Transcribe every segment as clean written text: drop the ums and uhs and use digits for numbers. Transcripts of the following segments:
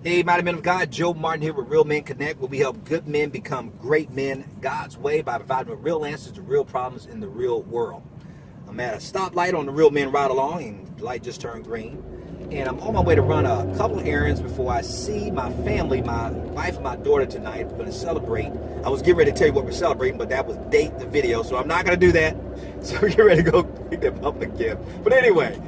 Hey, mighty men of God, Joe Martin here with Real Men Connect, where we help good men become great men God's way by providing them real answers to real problems in the real world. I'm at a stoplight on the Real Men Ride Along, and the light just turned green. And I'm on my way to run a couple of errands before I see my family, my wife and my daughter tonight. We're going to celebrate. I was getting ready to tell you what we're celebrating, but that was date the video, so I'm not going to do that. So get ready to go pick them up a gift. But anyway,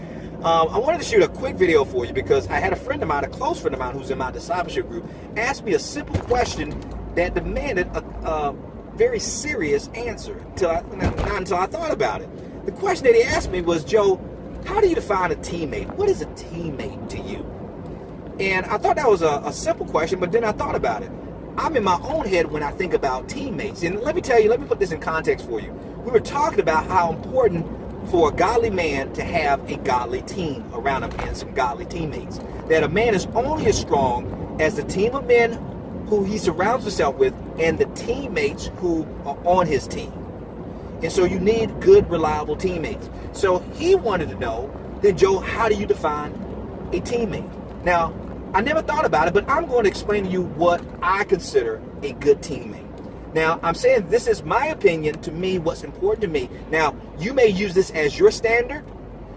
I wanted to shoot a quick video for you because I had a friend of mine, a close friend of mine who's in my discipleship group, ask me a simple question that demanded a very serious answer not until I thought about it. The question that he asked me was, Joe, how do you define a teammate? What is a teammate to you? And I thought that was a simple question, but then I thought about it. I'm in my own head when I think about teammates. And let me put this in context for you. We were talking about how important for a godly man to have a godly team around him and some godly teammates. That a man is only as strong as the team of men who he surrounds himself with and the teammates who are on his team. And so you need good, reliable teammates. So he wanted to know, then Joe, how do you define a teammate? Now, I never thought about it, but I'm going to explain to you what I consider a good teammate. Now, I'm saying this is my opinion, to me, what's important to me. Now, you may use this as your standard.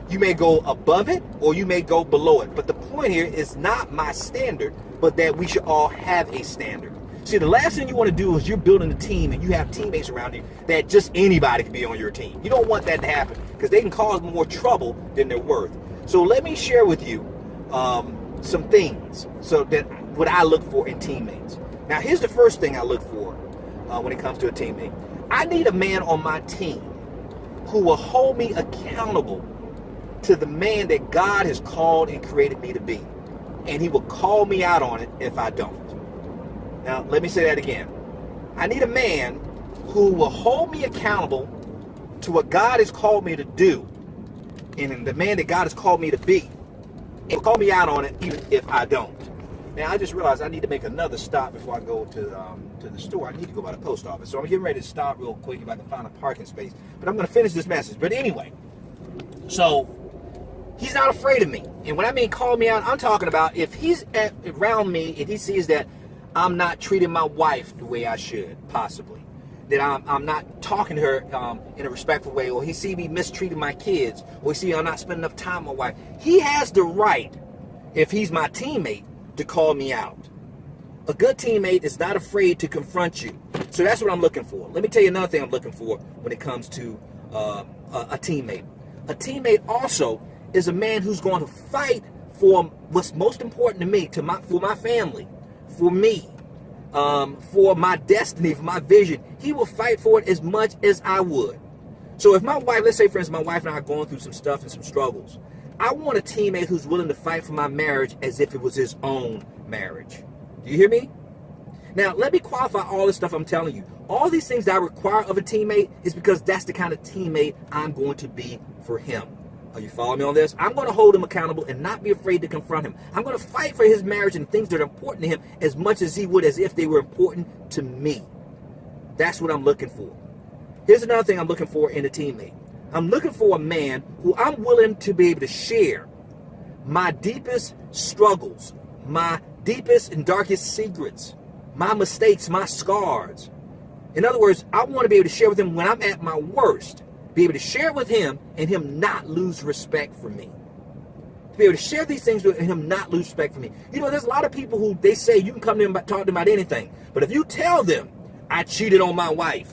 You may go above it or you may go below it. But the point here is not my standard, but that we should all have a standard. See, the last thing you want to do is you're building a team and you have teammates around you that just anybody can be on your team. You don't want that to happen because they can cause more trouble than they're worth. So let me share with you some things so that what I look for in teammates. Now, here's the first thing I look for when it comes to a teammate. I need a man on my team who will hold me accountable to the man that God has called and created me to be. And he will call me out on it if I don't. Now, let me say that again. I need a man who will hold me accountable to what God has called me to do and the man that God has called me to be. And will call me out on it even if I don't. Now, I just realized I need to make another stop before I go to the store. I need to go by the post office. So I'm getting ready to stop real quick if I can find a parking space. But I'm going to finish this message. But anyway, so he's not afraid of me. And when I mean call me out, I'm talking about if he's around me and he sees that I'm not treating my wife the way I should, possibly. That I'm not talking to her in a respectful way, or he see me mistreating my kids, or he see I'm not spending enough time with my wife. He has the right, if he's my teammate, to call me out. A good teammate is not afraid to confront you. So that's what I'm looking for. Let me tell you another thing I'm looking for when it comes to a teammate. A teammate also is a man who's going to fight for what's most important to me, for my family, for me, for my destiny, for my vision. He will fight for it as much as I would. So if my wife, let's say for instance, my wife and I are going through some stuff and some struggles, I want a teammate who's willing to fight for my marriage as if it was his own marriage. Do you hear me? Now, let me qualify all this stuff I'm telling you. All these things that I require of a teammate is because that's the kind of teammate I'm going to be for him. Are you following me on this? I'm going to hold him accountable and not be afraid to confront him. I'm going to fight for his marriage and things that are important to him as much as he would as if they were important to me. That's what I'm looking for. Here's another thing I'm looking for in a teammate. I'm looking for a man who I'm willing to be able to share my deepest struggles, my deepest and darkest secrets, my mistakes, my scars. In other words, I want to be able to share with him when I'm at my worst, be able to share it with him and him not lose respect for me. To be able to share these things with him, not lose respect for me. You know, there's a lot of people who they say you can come to them, talk to them about anything. But if you tell them, I cheated on my wife,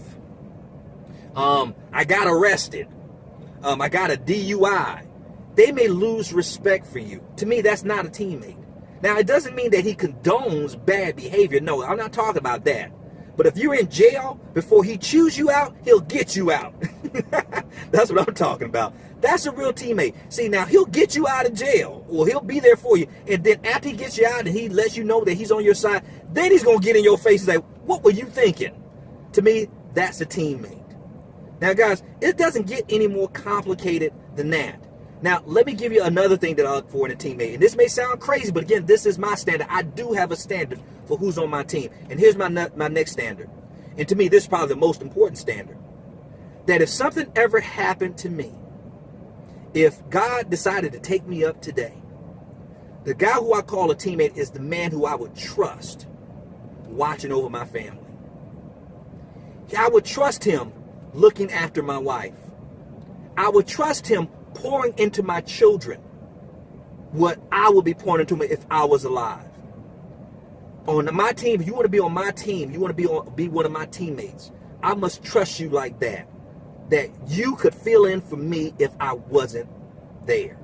I got arrested, I got a DUI, they may lose respect for you. To me, that's not a teammate. Now, it doesn't mean that he condones bad behavior. No, I'm not talking about that. But if you're in jail, before he chews you out, he'll get you out. That's what I'm talking about. That's a real teammate. See, now he'll get you out of jail, or he'll be there for you. And then after he gets you out and he lets you know that he's on your side, then he's going to get in your face and say, what were you thinking? To me, that's a teammate. Now, guys, it doesn't get any more complicated than that. Now, let me give you another thing that I look for in a teammate. And this may sound crazy, but again, this is my standard. I do have a standard for who's on my team. And here's my next standard. And to me, this is probably the most important standard. That if something ever happened to me, if God decided to take me up today, The guy who I call a teammate is the man who I would trust watching over my family. I would trust him looking after my wife. I would trust him pouring into my children what I would be pouring into them if I was alive. On my team, if you want to be on my team, you want to be one of my teammates, I must trust you like that. That you could fill in for me if I wasn't there.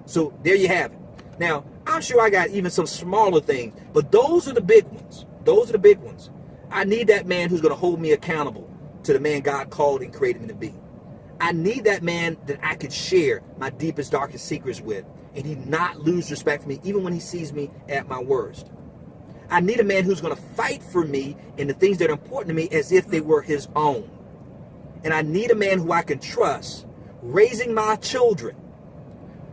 So there you have it. Now, I'm sure I got even some smaller things, but those are the big ones. Those are the big ones. I need that man who's going to hold me accountable to the man God called and created me to be. I need that man that I could share my deepest, darkest secrets with, and he not lose respect for me even when he sees me at my worst. I need a man who's going to fight for me in the things that are important to me as if they were his own. And I need a man who I can trust, raising my children,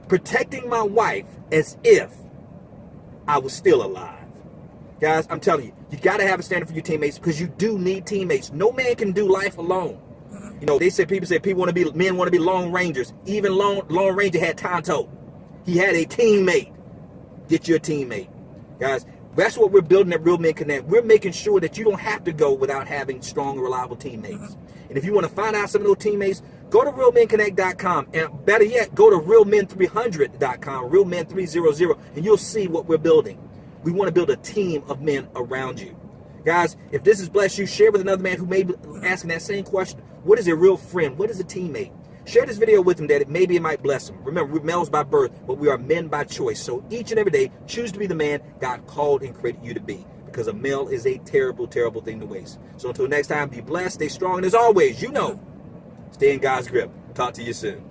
protecting my wife as if I was still alive. Guys, I'm telling you, you got to have a standard for your teammates because you do need teammates. No man can do life alone. You know, people say men want to be Lone Rangers. Even Lone Ranger had Tonto. He had a teammate. Get your teammate. Guys, that's what we're building at Real Men Connect. We're making sure that you don't have to go without having strong and reliable teammates. And if you want to find out some of those teammates, go to realmenconnect.com. And better yet, go to realmen300.com, realmen300, and you'll see what we're building. We want to build a team of men around you. Guys, if this has blessed you, share with another man who may be asking that same question. What is a real friend? What is a teammate? Share this video with him that maybe it might bless him. Remember, we're males by birth, but we are men by choice. So each and every day, choose to be the man God called and created you to be. Because a male is a terrible, terrible thing to waste. So until next time, be blessed, stay strong, and as always, stay in God's grip. Talk to you soon.